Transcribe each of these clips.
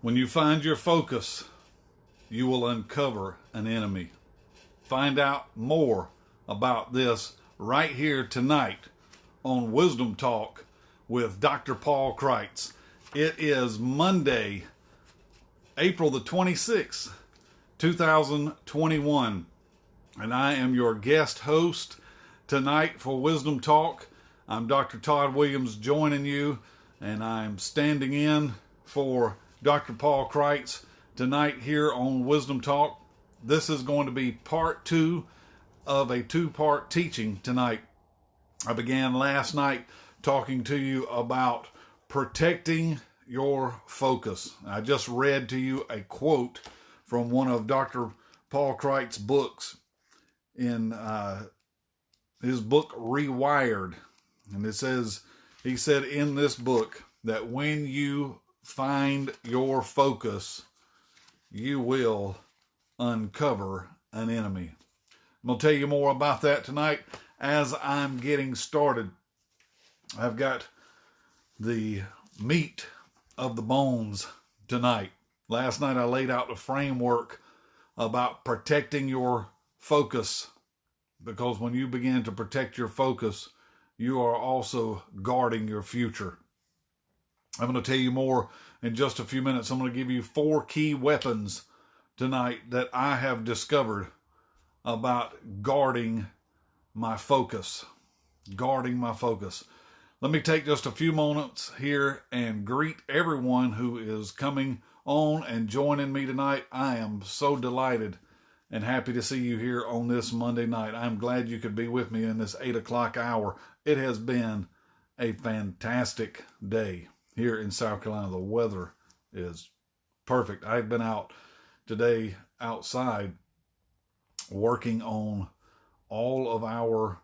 When you find your focus, you will uncover an enemy. Find out more about this right here tonight on Wisdom Talk with Dr. Paul Kreitz. It is Monday, April the 26th, 2021, and I am your guest host tonight for Wisdom Talk. I'm Dr. Todd Williams joining you, and I'm standing in for Dr. Paul Kreitz tonight here on Wisdom Talk. This is going to be part 2 of a 2-part teaching tonight. I began last night talking to you about protecting your focus. I just read to you a quote from one of Dr. Paul Kreitz's books in his book Rewired. And it says, he said in this book that when you find your focus, you will uncover an enemy. I'm going to tell you more about that tonight as I'm getting started. I've got the meat of the bones tonight. Last night I laid out the framework about protecting your focus, because when you begin to protect your focus, you are also guarding your future. I'm going to tell you more in just a few minutes. I'm going to give you 4 key weapons tonight that I have discovered about guarding my focus. Guarding my focus. Let me take just a few moments here and greet everyone who is coming on and joining me tonight. I am so delighted and happy to see you here on this Monday night. I'm glad you could be with me in this 8 o'clock hour. It has been a fantastic day here in South Carolina. The weather is perfect. I've been out today outside working on all of our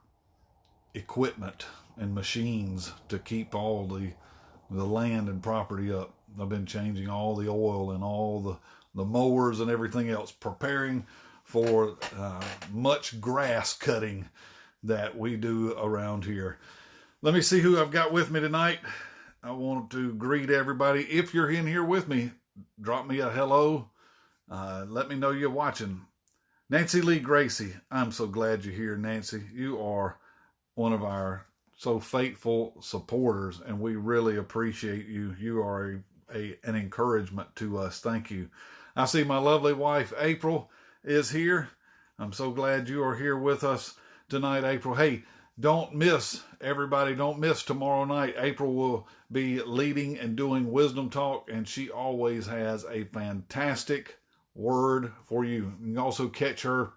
equipment and machines to keep all the land and property up. I've been changing all the oil and all the mowers and everything else, preparing for much grass cutting that we do around here. Let me see who I've got with me tonight. I want to greet everybody. If you're in here with me, drop me a hello. Let me know you're watching. Nancy Lee Gracie, I'm so glad you're here, Nancy. You are one of our so faithful supporters, and we really appreciate you. You are an encouragement to us. Thank you. I see my lovely wife, April, is here. I'm so glad you are here with us tonight, April. Hey, don't miss, everybody, don't miss tomorrow night. April will be leading and doing Wisdom Talk, and she always has a fantastic word for you. You can also catch her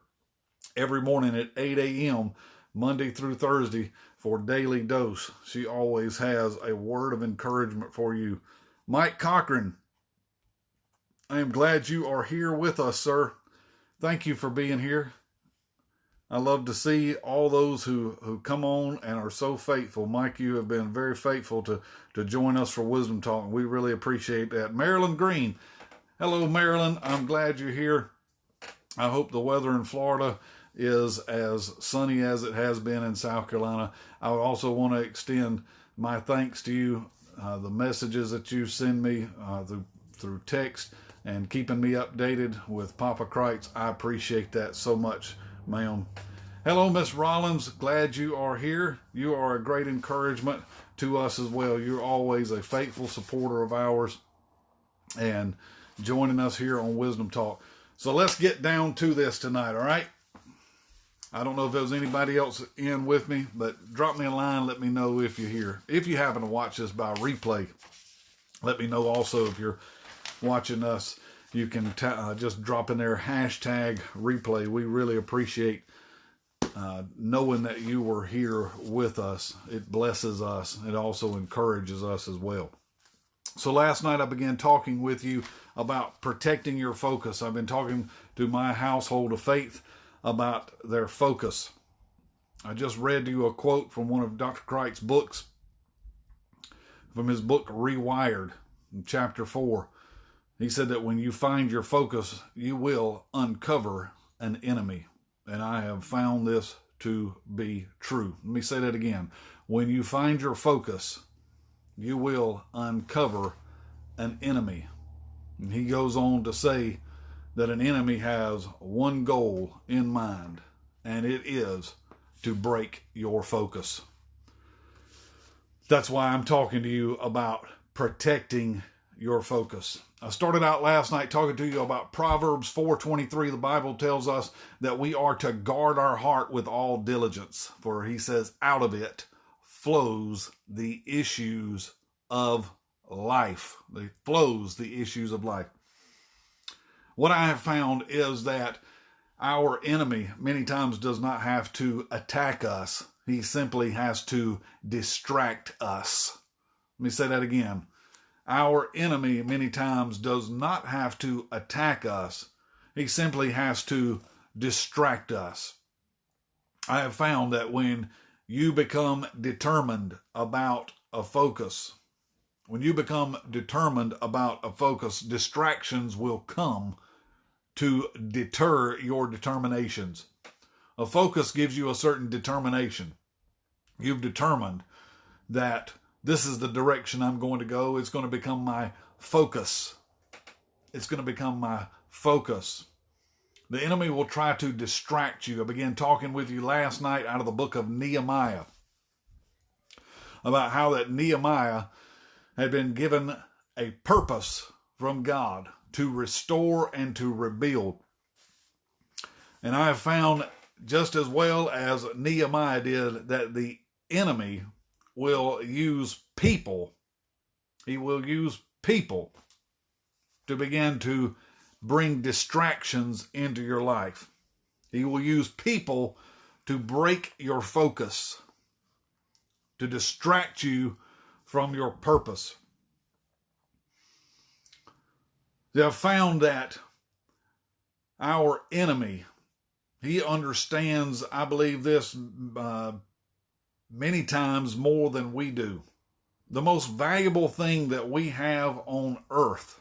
every morning at 8 a.m., Monday through Thursday, for Daily Dose. She always has a word of encouragement for you. Mike Cochran, I am glad you are here with us, sir. Thank you for being here. I love to see all those who come on and are so faithful. Mike, you have been very faithful to join us for Wisdom Talk. We really appreciate that. Marilyn Green. Hello, Marilyn. I'm glad you're here. I hope the weather in Florida is as sunny as it has been in South Carolina. I also want to extend my thanks to you, the messages that you send me through text and keeping me updated with Papa Kreitz. I appreciate that so much, ma'am. Hello, Miss Rollins. Glad you are here. You are a great encouragement to us as well. You're always a faithful supporter of ours and joining us here on Wisdom Talk. So let's get down to this tonight, all right? I don't know if there was anybody else in with me, but drop me a line. Let me know if you're here. If you happen to watch this by replay, let me know also if you're watching us. You can just drop in there hashtag replay. We really appreciate knowing that you were here with us. It blesses us. It also encourages us as well. So last night I began talking with you about protecting your focus. I've been talking to my household of faith about their focus. I just read to you a quote from one of Dr. Kreitz's books, from his book Rewired, in chapter 4. He said that when you find your focus, you will uncover an enemy. And I have found this to be true. Let me say that again. When you find your focus, you will uncover an enemy. And he goes on to say that an enemy has one goal in mind, and it is to break your focus. That's why I'm talking to you about protecting your focus. I started out last night talking to you about Proverbs 4:23. The Bible tells us that we are to guard our heart with all diligence, for he says, out of it flows the issues of life. It flows the issues of life. What I have found is that our enemy many times does not have to attack us. He simply has to distract us. Let me say that again. Our enemy many times does not have to attack us. He simply has to distract us. I have found that when you become determined about a focus, distractions will come to deter your determinations. A focus gives you a certain determination. You've determined that this is the direction I'm going to go. It's going to become my focus. It's going to become my focus. The enemy will try to distract you. I began talking with you last night out of the book of Nehemiah about how that Nehemiah had been given a purpose from God to restore and to rebuild. And I have found, just as well as Nehemiah did, that the enemy will use people. He will use people to begin to bring distractions into your life. He will use people to break your focus, to distract you from your purpose. I've found that our enemy, he understands, I believe this, many times more than we do. The most valuable thing that we have on earth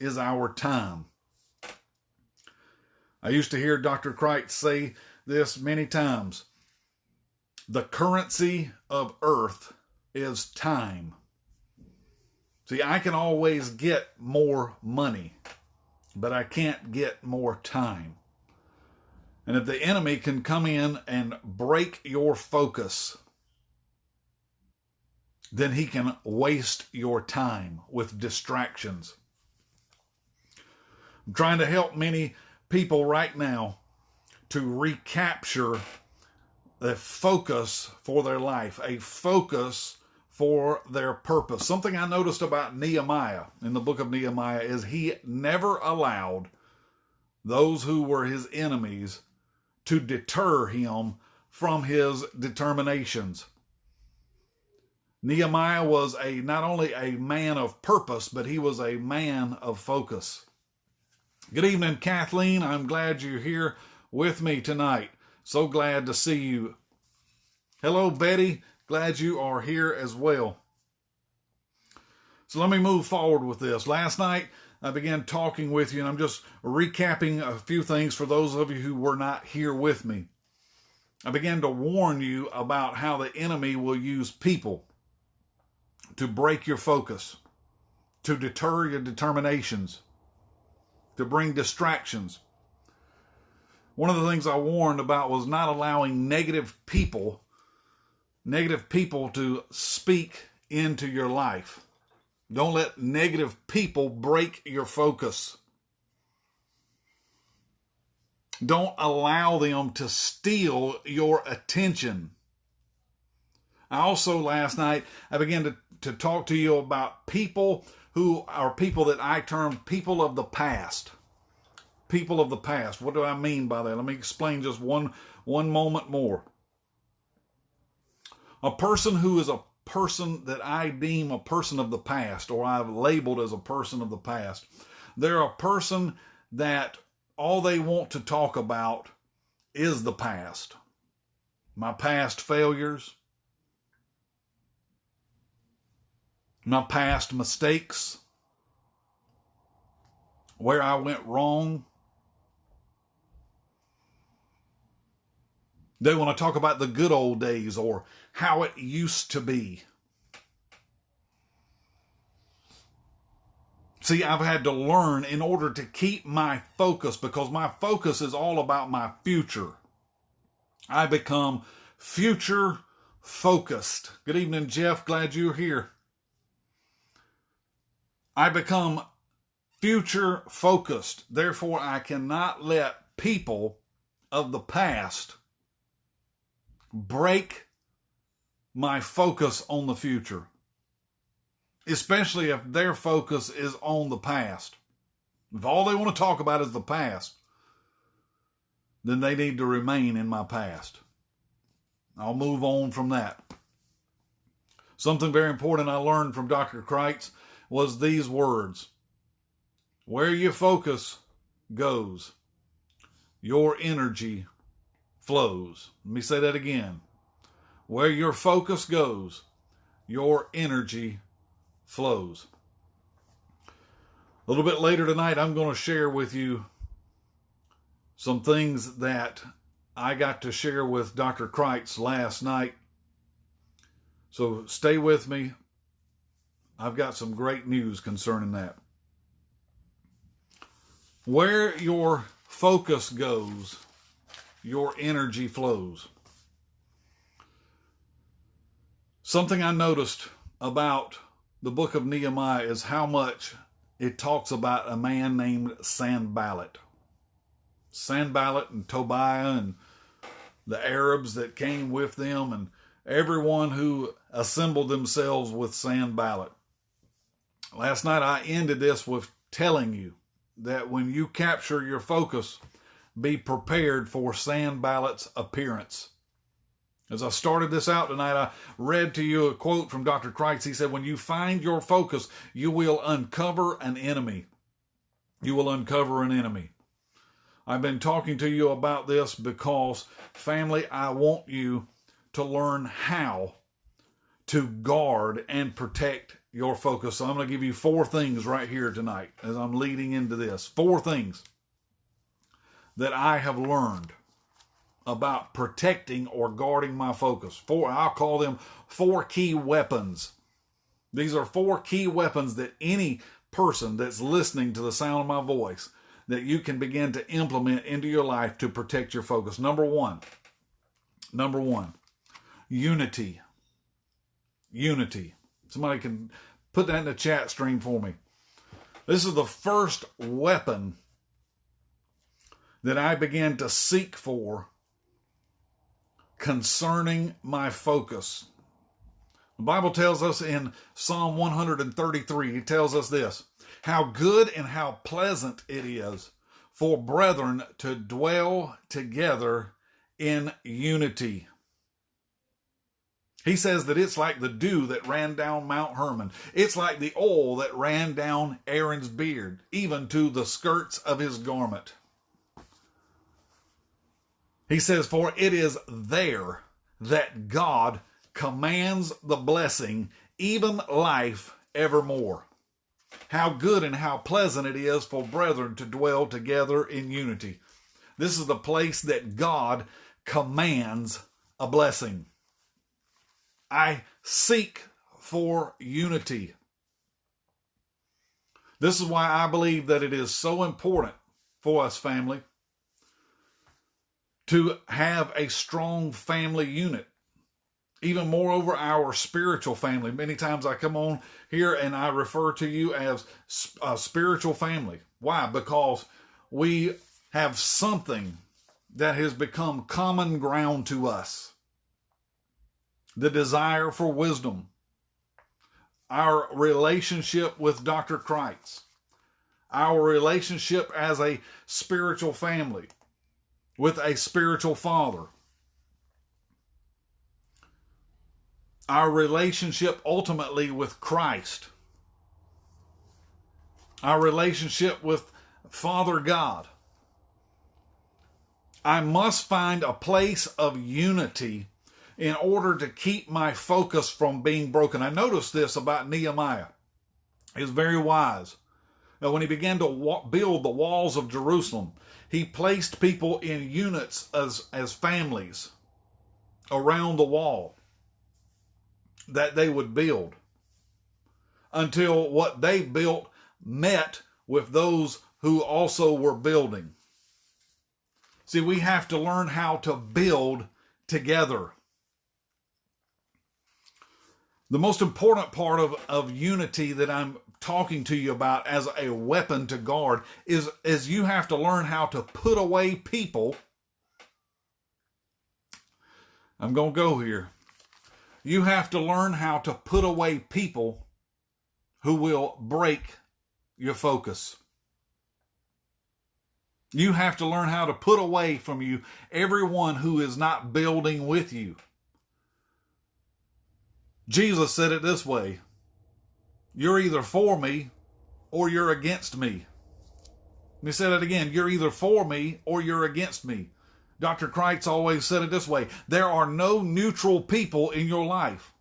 is our time. I used to hear Dr. Cricht say this many times. The currency of earth is time. See, I can always get more money, but I can't get more time. And if the enemy can come in and break your focus, then he can waste your time with distractions. I'm trying to help many people right now to recapture the focus for their life, a focus for their purpose. Something I noticed about Nehemiah in the book of Nehemiah is he never allowed those who were his enemies to deter him from his determinations. Nehemiah was not only a man of purpose, but he was a man of focus. Good evening, Kathleen. I'm glad you're here with me tonight. So glad to see you. Hello, Betty. Glad you are here as well. So let me move forward with this. Last night, I began talking with you, and I'm just recapping a few things for those of you who were not here with me. I began to warn you about how the enemy will use people to break your focus, to deter your determinations, to bring distractions. One of the things I warned about was not allowing negative people to speak into your life. Don't let negative people break your focus. Don't allow them to steal your attention. I also, last night, I began to talk to you about people who are people that I term people of the past. People of the past. What do I mean by that? Let me explain just one moment more. A person who is a person that I deem a person of the past, or I've labeled as a person of the past. They're a person that all they want to talk about is the past. My past failures, my past mistakes, where I went wrong. They want to talk about the good old days or how it used to be. See, I've had to learn in order to keep my focus, because my focus is all about my future. I become future focused. Good evening, Jeff. Glad you're here. I become future focused. Therefore, I cannot let people of the past break my focus on the future, especially if their focus is on the past. If all they want to talk about is the past, then they need to remain in my past. I'll move on from that. Something very important I learned from Dr. Kreitz was these words: where your focus goes, your energy flows. Let me say that again. Where your focus goes, your energy flows. A little bit later tonight, I'm going to share with you some things that I got to share with Dr. Kreitz last night. So stay with me. I've got some great news concerning that. Where your focus goes, your energy flows. Something I noticed about the book of Nehemiah is how much it talks about a man named Sanballat. Sanballat and Tobiah and the Arabs that came with them and everyone who assembled themselves with Sanballat. Last night I ended this with telling you that when you capture your focus, be prepared for Sanballat's appearance. As I started this out tonight, I read to you a quote from Dr. Kreitz. He said, when you find your focus, you will uncover an enemy. You will uncover an enemy. I've been talking to you about this because, family, I want you to learn how to guard and protect your focus. So I'm going to give you 4 things right here tonight as I'm leading into this. 4 things that I have learned about protecting or guarding my focus. I'll call them 4 key weapons. These are 4 key weapons that any person that's listening to the sound of my voice, that you can begin to implement into your life to protect your focus. Number one, unity. Unity. Somebody can put that in the chat stream for me. This is the first weapon that I began to seek for concerning my focus. The Bible tells us in Psalm 133, it tells us this: how good and how pleasant it is for brethren to dwell together in unity. He says that it's like the dew that ran down Mount Hermon. It's like the oil that ran down Aaron's beard, even to the skirts of his garment. He says, for it is there that God commands the blessing, even life evermore. How good and how pleasant it is for brethren to dwell together in unity. This is the place that God commands a blessing. I seek for unity. This is why I believe that it is so important for us, family, to have a strong family unit. Even moreover, our spiritual family. Many times I come on here and I refer to you as a spiritual family. Why? Because we have something that has become common ground to us. The desire for wisdom. Our relationship with Dr. Kreitz. Our relationship as a spiritual family with a spiritual father. Our relationship ultimately with Christ. Our relationship with Father God. I must find a place of unity in order to keep my focus from being broken. I noticed this about Nehemiah. He was very wise. Now, when he began to build the walls of Jerusalem, he placed people in units as families around the wall that they would build until what they built met with those who also were building. See, we have to learn how to build together. The most important part of unity that I'm talking to you about as a weapon to guard is you have to learn how to put away people. I'm going to go here. You have to learn how to put away people who will break your focus. You have to learn how to put away from you everyone who is not building with you. Jesus said it this way: you're either for me or you're against me. Let me say that again. You're either for me or you're against me. Dr. Kreitz always said it this way: there are no neutral people in your life.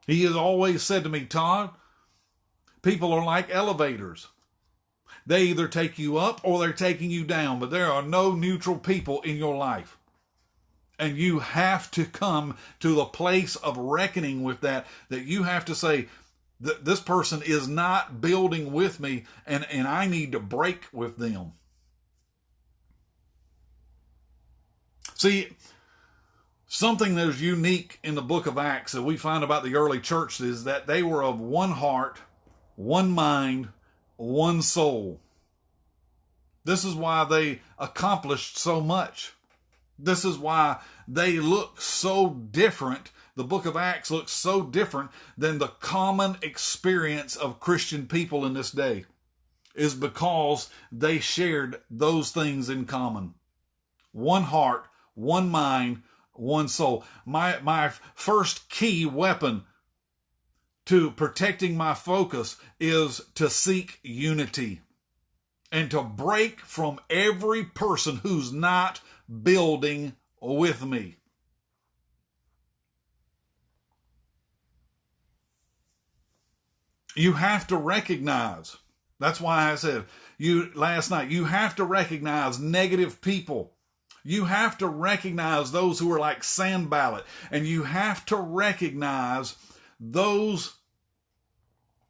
He has always said to me, Todd, people are like elevators. They either take you up or they're taking you down, but there are no neutral people in your life. And you have to come to the place of reckoning with that you have to say, this person is not building with me, and I need to break with them. See, something that is unique in the book of Acts that we find about the early church is that they were of one heart, one mind, one soul. This is why they accomplished so much. This is why they look so different. The book of Acts looks so different than the common experience of Christian people in this day, is because they shared those things in common. One heart, one mind, one soul. My first key weapon to protecting my focus is to seek unity and to break from every person who's not building with me. You have to recognize, that's why I said last night, you have to recognize negative people. You have to recognize those who are like Sanballat, and you have to recognize those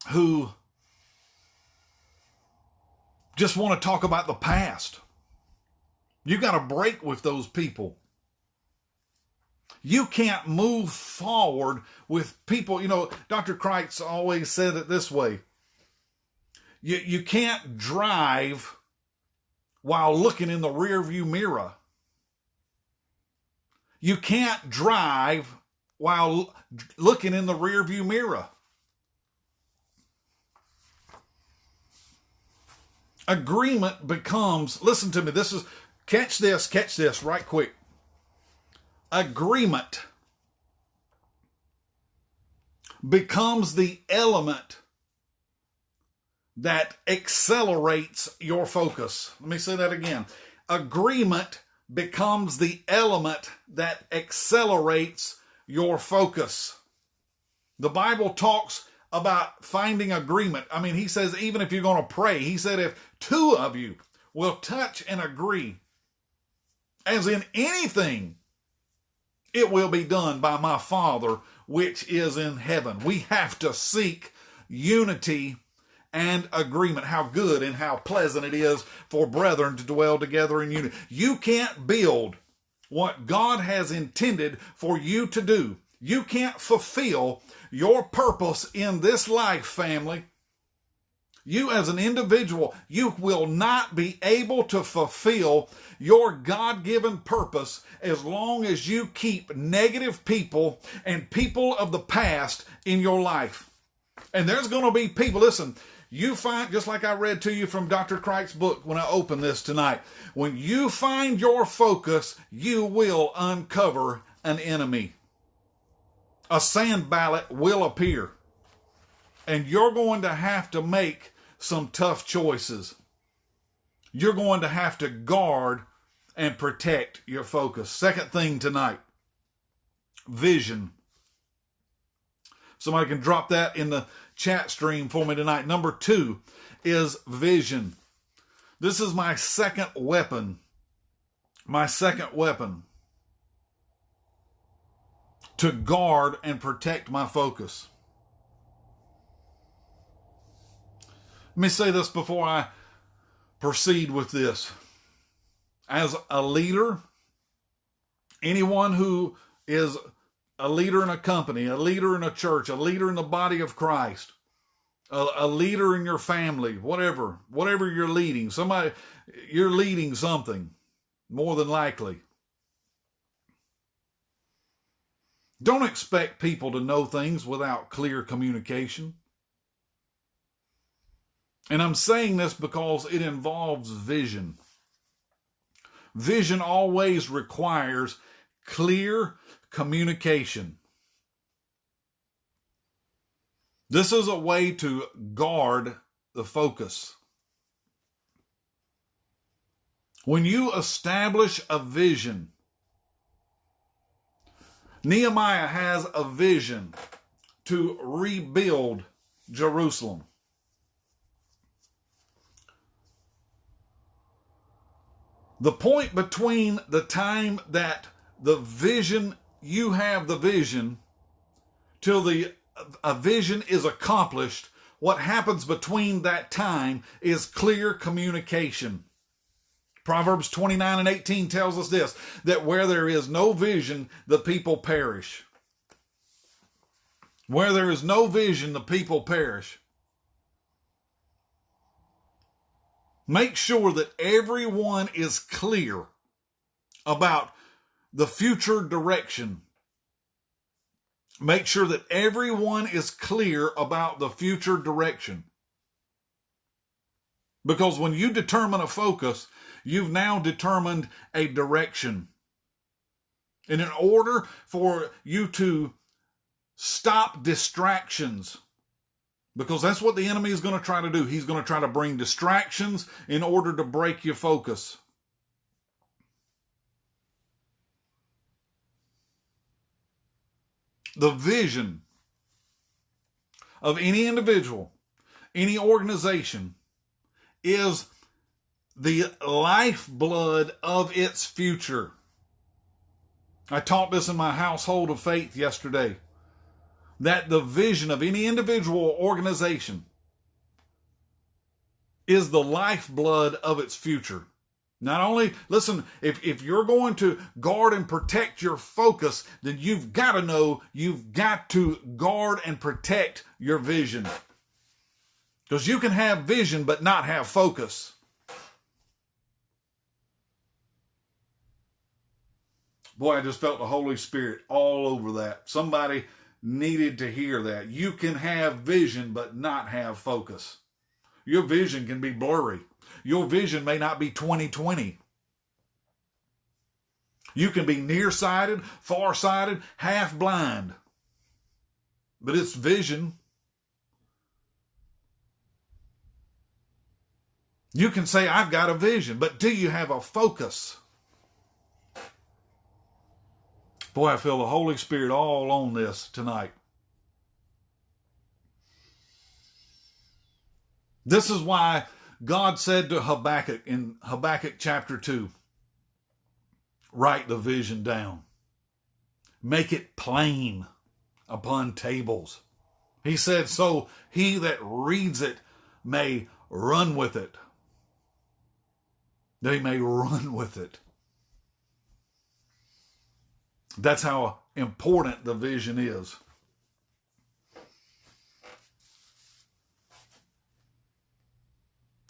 who just want to talk about the past. You got to break with those people. You can't move forward with people. You know, Dr. Kreitz always said it this way. You can't drive while looking in the rearview mirror. You can't drive while looking in the rearview mirror. Agreement becomes, listen to me, catch this right quick. Agreement becomes the element that accelerates your focus. Let me say that again. Agreement becomes the element that accelerates your focus. The Bible talks about finding agreement. I mean, he says, even if you're going to pray, he said, if two of you will touch and agree, as in anything, it will be done by my Father which is in heaven. We have to seek unity and agreement. How good and how pleasant it is for brethren to dwell together in unity. You can't build what God has intended for you to do. You can't fulfill your purpose in this life, family. You as an individual, you will not be able to fulfill your God-given purpose as long as you keep negative people and people of the past in your life. And there's going to be people, listen, you find, just like I read to you from Dr. Kreitz's book when I opened this tonight, when you find your focus, you will uncover an enemy. A Sanballat will appear. And you're going to have to make some tough choices. You're going to have to guard and protect your focus. Second thing tonight, vision. Somebody can drop that in the chat stream for me tonight. Number 2 is vision. This is my second weapon. My second weapon to guard and protect my focus. Let me say this before I proceed with this. As a leader, anyone who is a leader in a company, a leader in a church, a leader in the body of Christ, a leader in your family, whatever you're leading, you're leading something, more than likely. Don't expect people to know things without clear communication. And I'm saying this because it involves vision. Vision always requires clear communication. This is a way to guard the focus. When you establish a vision, Nehemiah has a vision to rebuild Jerusalem. The point between the time that you have the vision till a vision is accomplished, what happens between that time is clear communication. Proverbs 29:18 tells us this, that where there is no vision, the people perish. Where there is no vision, the people perish. Make sure that everyone is clear about the future direction. Make sure that everyone is clear about the future direction. Because when you determine a focus, you've now determined a direction. And in order for you to stop distractions, because that's what the enemy is going to try to do. He's going to try to bring distractions in order to break your focus. The vision of any individual, any organization, is the lifeblood of its future. I taught this in my household of faith yesterday, that the vision of any individual or organization is the lifeblood of its future. Not only, listen, if you're going to guard and protect your focus, then you've got to know you've got to guard and protect your vision. Because you can have vision but not have focus. Boy, I just felt the Holy Spirit all over that. Somebody needed to hear that. You can have vision but not have focus. Your vision can be blurry. Your vision may not be 20/20. You can be nearsighted, farsighted, half blind. But it's vision. You can say, I've got a vision, but do you have a focus? Boy, I feel the Holy Spirit all on this tonight. This is why God said to Habakkuk in Habakkuk chapter 2, write the vision down. Make it plain upon tables. He said, so he that reads it may run with it. They may run with it. That's how important the vision is.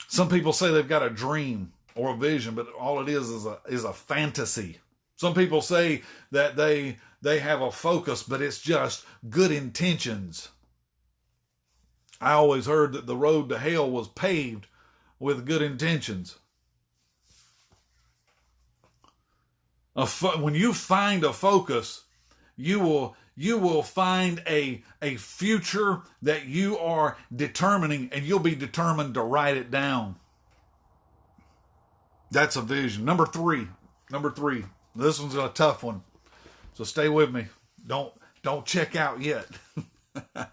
Some people say they've got a dream or a vision, but all it is a fantasy. Some people say that they have a focus, but it's just good intentions. I always heard that the road to hell was paved with good intentions. When you find a focus, you will find a future that you are determining, and you'll be determined to write it down. That's a vision. Number three. This one's a tough one, so stay with me. Don't check out yet. I'm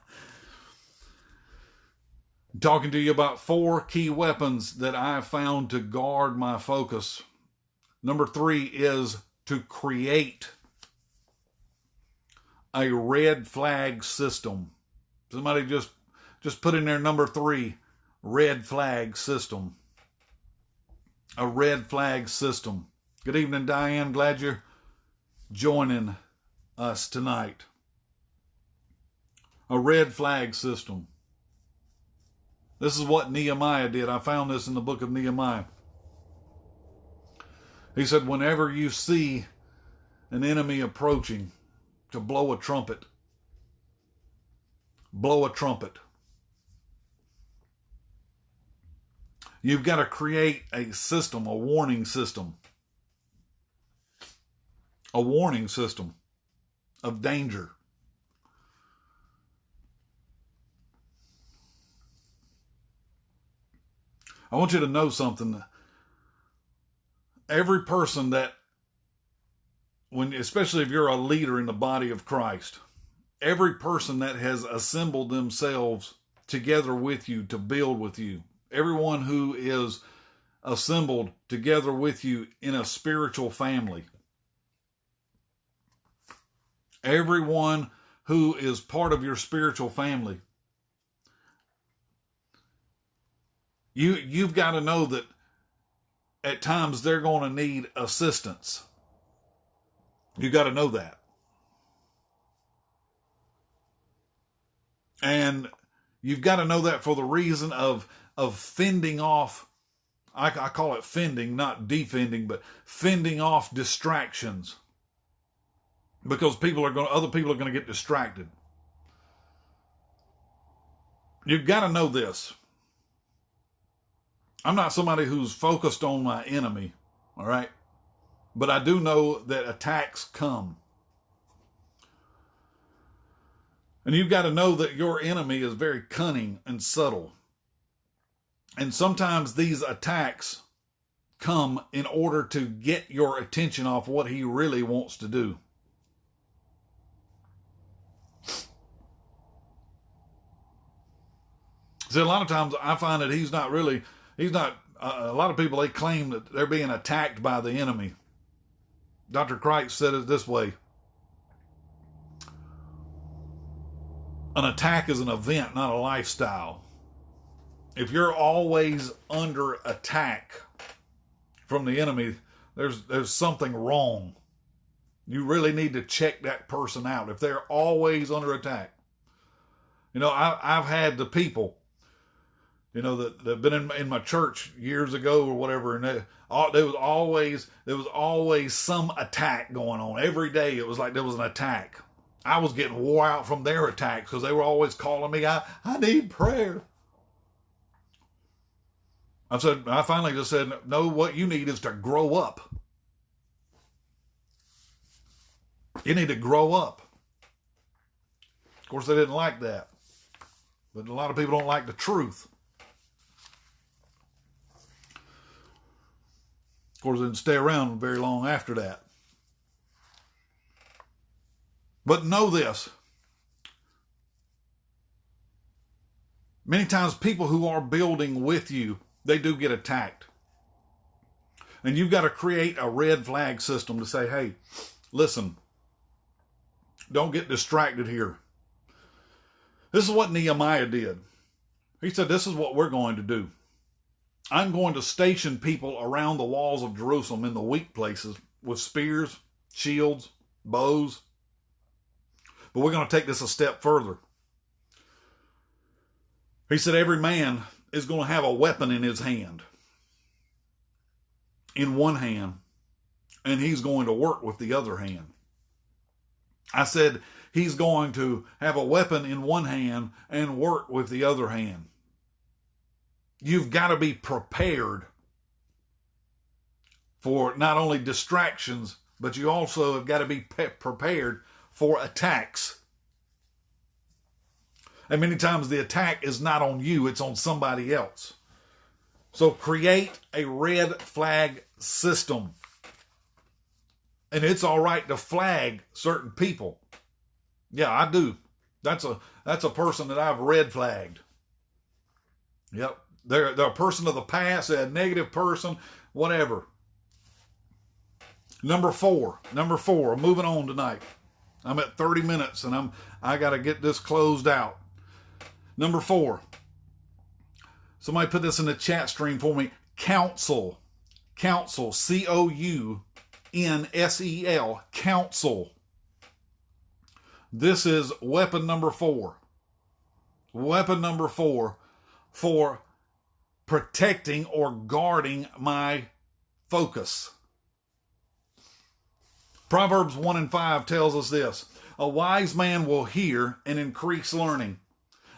talking to you about 4 key weapons that I have found to guard my focus. Number 3 is to create a red flag system. Somebody just put in there number 3, red flag system. A red flag system. Good evening, Diane. Glad you're joining us tonight. A red flag system. This is what Nehemiah did. I found this in the book of Nehemiah. He said, whenever you see an enemy approaching, to blow a trumpet. Blow a trumpet. You've got to create a system, a warning system. A warning system of danger. I want you to know something. Every person that, especially if you're a leader in the body of Christ, every person that has assembled themselves together with you to build with you, everyone who is assembled together with you in a spiritual family, everyone who is part of your spiritual family, you've got to know that at times they're going to need assistance. You got to know that. And you've got to know that for the reason of fending off, I call it fending, not defending, but fending off distractions. Because other people are going to get distracted. You've got to know this. I'm not somebody who's focused on my enemy, all right? But I do know that attacks come. And you've got to know that your enemy is very cunning and subtle. And sometimes these attacks come in order to get your attention off what he really wants to do. See, a lot of times I find that a lot of people, they claim that they're being attacked by the enemy. Dr. Christ said it this way. An attack is an event, not a lifestyle. If you're always under attack from the enemy, there's something wrong. You really need to check that person out if they're always under attack. You know, I've had the people, you know, that have been in my church years ago or whatever, and there was always some attack going on. Every day it was like there was an attack. I was getting wore out from their attacks because they were always calling me, I need prayer. I finally just said, no, what you need is to grow up. You need to grow up. Of course, they didn't like that. But a lot of people don't like the truth. Of course, they didn't stay around very long after that. But know this. Many times people who are building with you, they do get attacked. And you've got to create a red flag system to say, hey, listen, don't get distracted here. This is what Nehemiah did. He said, this is what we're going to do. I'm going to station people around the walls of Jerusalem in the weak places with spears, shields, bows. But we're going to take this a step further. He said every man is going to have a weapon in his hand. In one hand. And he's going to work with the other hand. I said he's going to have a weapon in one hand and work with the other hand. You've got to be prepared for not only distractions, but you also have got to be prepared for attacks. And many times the attack is not on you, it's on somebody else. So create a red flag system. And it's all right to flag certain people. Yeah, I do. That's a person that I've red flagged. Yep. They're a person of the past, a negative person, whatever. Number four. I'm moving on tonight. I'm at 30 minutes and I got to get this closed out. Number 4. Somebody put this in the chat stream for me. Counsel. Counsel. Counsel. Counsel. This is weapon number 4. Weapon number 4 for protecting or guarding my focus. Proverbs 1:5 tells us this. A wise man will hear and increase learning.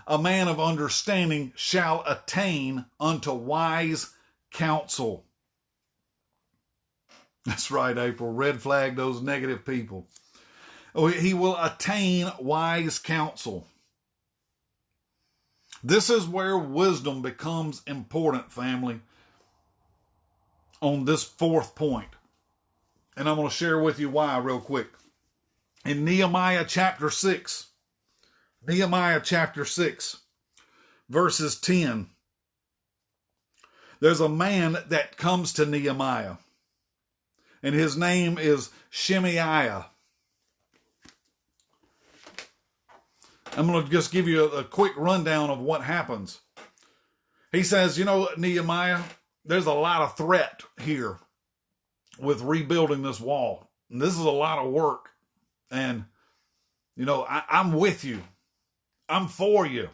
A man of understanding shall attain unto wise counsel. That's right, April. Red flag those negative people. He will attain wise counsel. This is where wisdom becomes important, family, on this 4th point. And I'm going to share with you why real quick. In Nehemiah chapter 6, verses 10, there's a man that comes to Nehemiah, and his name is Shemaiah. I'm going to just give you a quick rundown of what happens. He says, Nehemiah, there's a lot of threat here with rebuilding this wall. And this is a lot of work. And, I'm with you. I'm for you.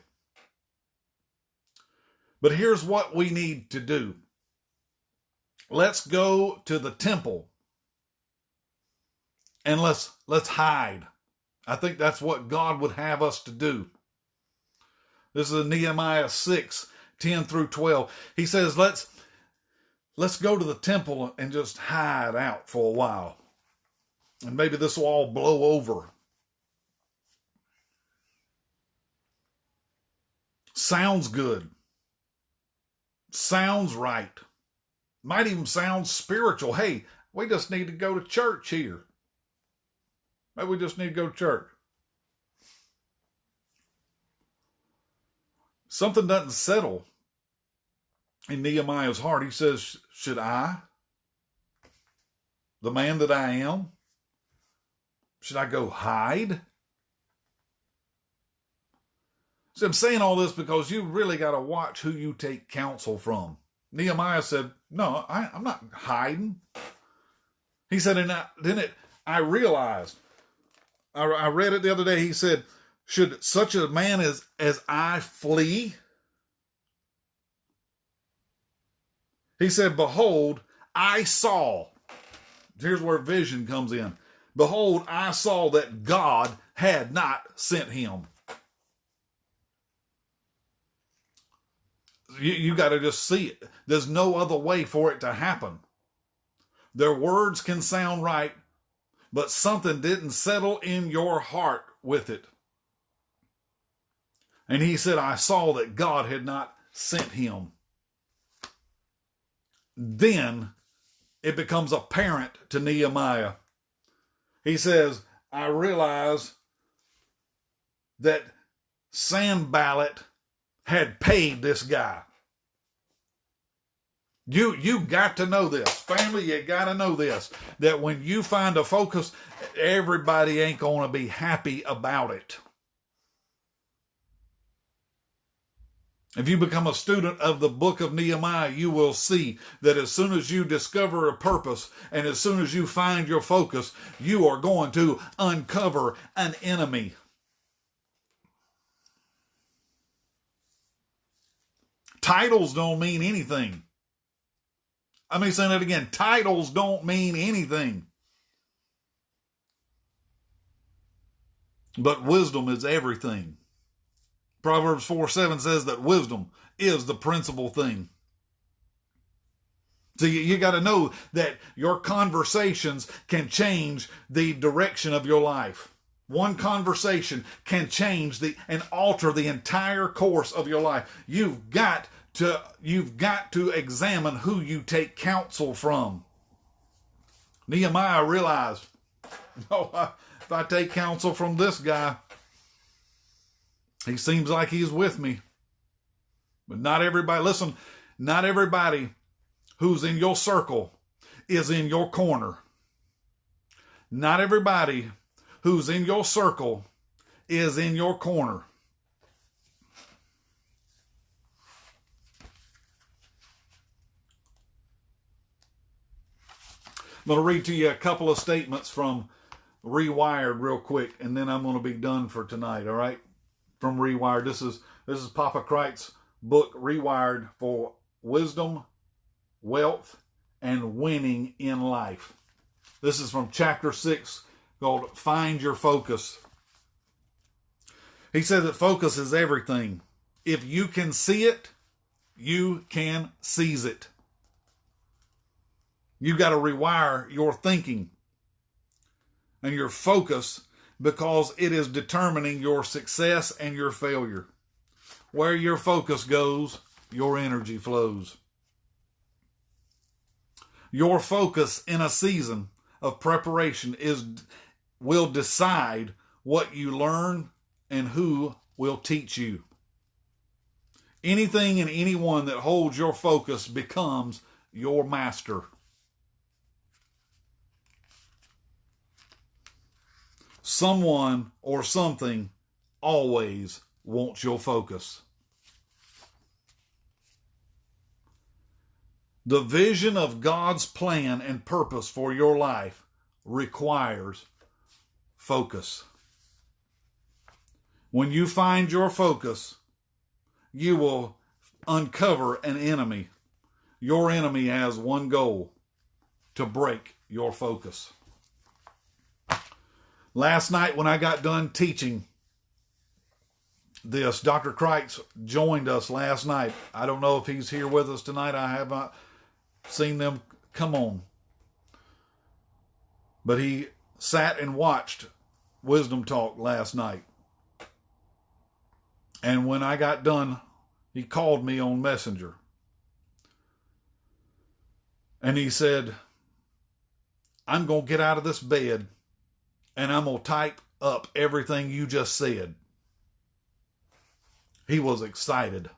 But here's what we need to do. Let's go to the temple and let's hide. I think that's what God would have us to do. This is Nehemiah 6, 10 through 12. He says, let's go to the temple and just hide out for a while. And maybe this will all blow over. Sounds good. Sounds right. Might even sound spiritual. Hey, we just need to go to church here. Maybe we just need to go to church. Something doesn't settle in Nehemiah's heart. He says, should I, the man that I am, should I go hide? So I'm saying all this because you really got to watch who you take counsel from. Nehemiah said, no, I'm not hiding. He said, and then I realized, I read it the other day. He said, should such a man as I flee? He said, behold, I saw. Here's where vision comes in. Behold, I saw that God had not sent him. You got to just see it. There's no other way for it to happen. Their words can sound right, but something didn't settle in your heart with it. And he said, I saw that God had not sent him. Then it becomes apparent to Nehemiah. He says, I realize that Sanballat had paid this guy. You got to know this. Family, you got to know this. That when you find a focus, everybody ain't going to be happy about it. If you become a student of the book of Nehemiah, you will see that as soon as you discover a purpose and as soon as you find your focus, you are going to uncover an enemy. Titles don't mean anything. Let me say that again. Titles don't mean anything. But wisdom is everything. Proverbs 4:7 says that wisdom is the principal thing. So you got to know that your conversations can change the direction of your life. One conversation can change and alter the entire course of your life. You've got to examine who you take counsel from. Nehemiah realized, if I take counsel from this guy, he seems like he's with me. But not everybody, listen, not everybody who's in your circle is in your corner. Not everybody who's in your circle is in your corner. I'm going to read to you a couple of statements from Rewired real quick, and then I'm going to be done for tonight, all right? From Rewired. This is Papa Cricht's book, Rewired, for wisdom, wealth, and winning in life. This is from chapter 6, called Find Your Focus. He said that focus is everything. If you can see it, you can seize it. You got to rewire your thinking and your focus, because it is determining your success and your failure. Where your focus goes, your energy flows. Your focus in a season of preparation will decide what you learn and who will teach you. Anything and anyone that holds your focus becomes your master. Someone or something always wants your focus. The vision of God's plan and purpose for your life requires focus. When you find your focus, you will uncover an enemy. Your enemy has one goal: to break your focus. Last night when I got done teaching this, Dr. Cricht joined us last night. I don't know if he's here with us tonight. I have not seen them come on. But he sat and watched Wisdom Talk last night. And when I got done, he called me on Messenger. And he said, I'm going to get out of this bed and I'm going to type up everything you just said. He was excited.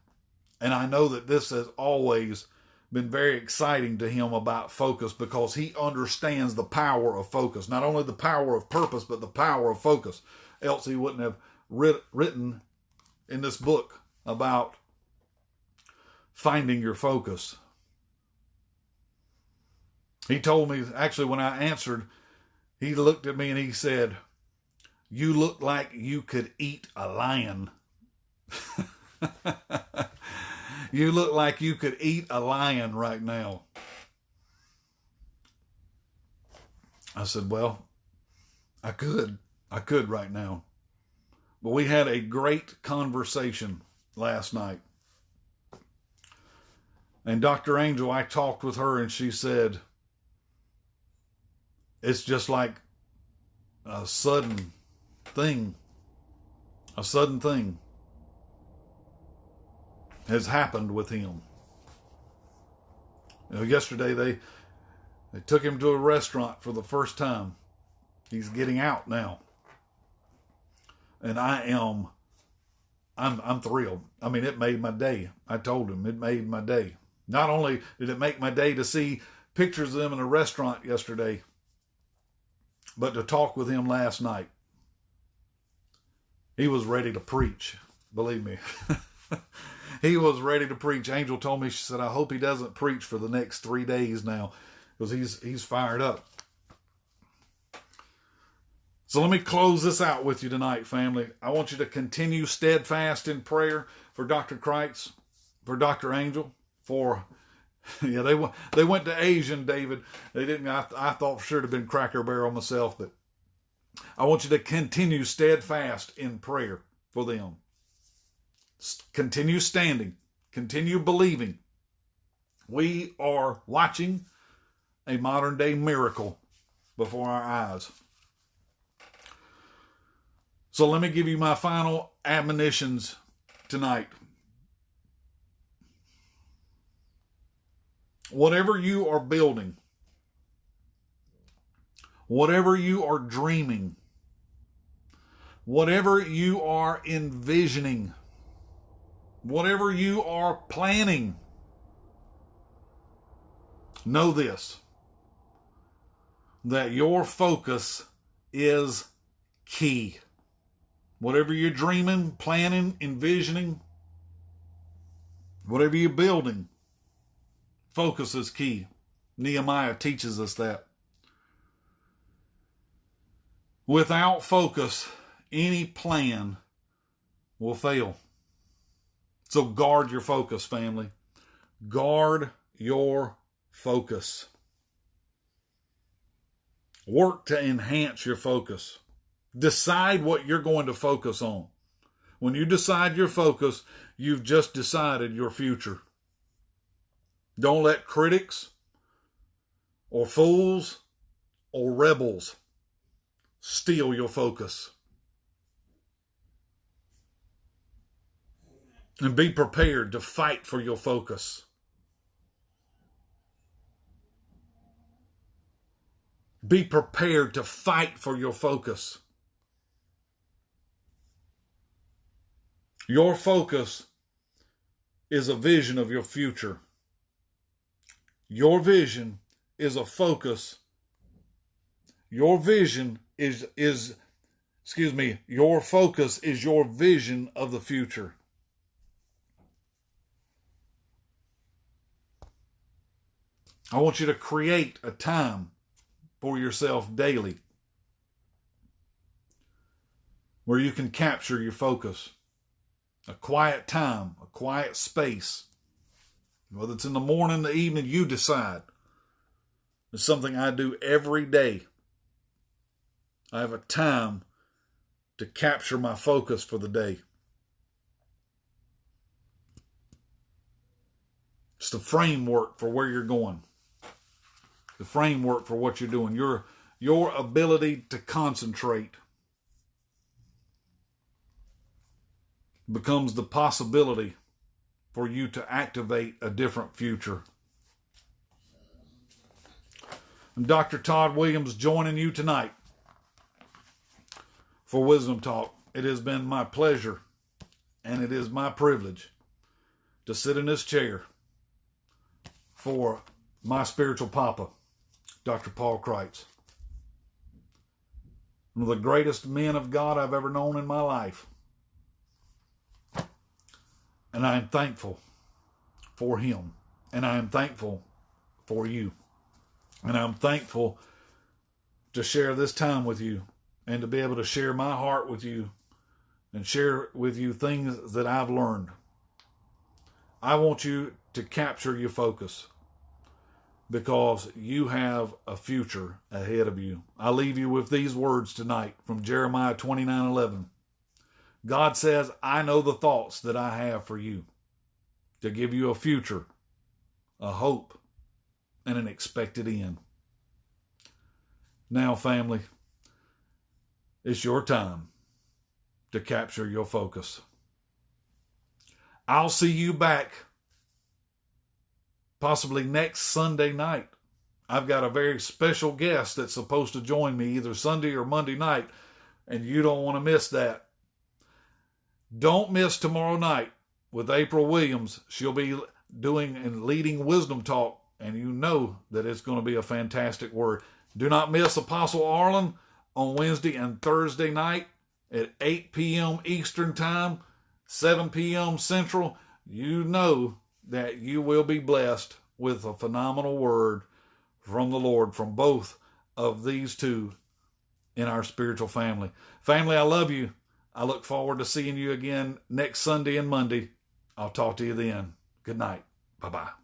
And I know that this has always been very exciting to him about focus, because he understands the power of focus. Not only the power of purpose, but the power of focus. Else he wouldn't have written in this book about finding your focus. He told me, actually, when I answered, he looked at me and he said, you look like you could eat a lion. You look like you could eat a lion right now. I said, well, I could right now. But we had a great conversation last night. And Dr. Angel, I talked with her and she said, it's just like a sudden thing. A sudden thing has happened with him. You know, yesterday they took him to a restaurant for the first time. He's getting out now. And I'm thrilled. I mean, it made my day. I told him it made my day. Not only did it make my day to see pictures of them in a restaurant yesterday, but to talk with him last night. He was ready to preach. Believe me. He was ready to preach. Angel told me, she said, I hope he doesn't preach for the next 3 days now, because he's fired up. So let me close this out with you tonight, family. I want you to continue steadfast in prayer for Dr. Cricht, for Dr. Angel, for, yeah, they went to Asian, David. They didn't, I thought for sure it'd have been Cracker Barrel myself, but I want you to continue steadfast in prayer for them. Continue standing. Continue believing. We are watching a modern day miracle before our eyes. So let me give you my final admonitions tonight. Whatever you are building, whatever you are dreaming, whatever you are envisioning, whatever you are planning, know this, that your focus is key. Whatever you're dreaming, planning, envisioning, whatever you're building, focus is key. Nehemiah teaches us that. Without focus, any plan will fail. So guard your focus, family. Guard your focus. Work to enhance your focus. Decide what you're going to focus on. When you decide your focus, you've just decided your future. Don't let critics or fools or rebels steal your focus. And be prepared to fight for your focus. Be prepared to fight for your focus. Your focus is a vision of your future. Your vision is a focus. Your vision your focus is your vision of the future. I want you to create a time for yourself daily where you can capture your focus. A quiet time, a quiet space. Whether it's in the morning, the evening, you decide. It's something I do every day. I have a time to capture my focus for the day. It's the framework for where you're going. The framework for what you're doing. Your ability to concentrate becomes the possibility for you to activate a different future. I'm Dr. Todd Williams joining you tonight for Wisdom Talk. It has been my pleasure and it is my privilege to sit in this chair for my spiritual papa, Dr. Paul Kreitz. One of the greatest men of God I've ever known in my life. And I am thankful for him. And I am thankful for you. And I'm thankful to share this time with you and to be able to share my heart with you and share with you things that I've learned. I want you to capture your focus because you have a future ahead of you. I leave you with these words tonight from Jeremiah 29:11. God says, I know the thoughts that I have for you, to give you a future, a hope, and an expected end. Now, family, it's your time to capture your focus. I'll see you back possibly next Sunday night. I've got a very special guest that's supposed to join me either Sunday or Monday night, and you don't want to miss that. Don't miss tomorrow night with April Williams. She'll be doing and leading Wisdom Talk, and you know that it's going to be a fantastic word. Do not miss Apostle Arlen on Wednesday and Thursday night at 8 p.m. Eastern Time, 7 p.m. Central. You know that you will be blessed with a phenomenal word from the Lord from both of these two in our spiritual family. Family, I love you. I look forward to seeing you again next Sunday and Monday. I'll talk to you then. Good night. Bye-bye.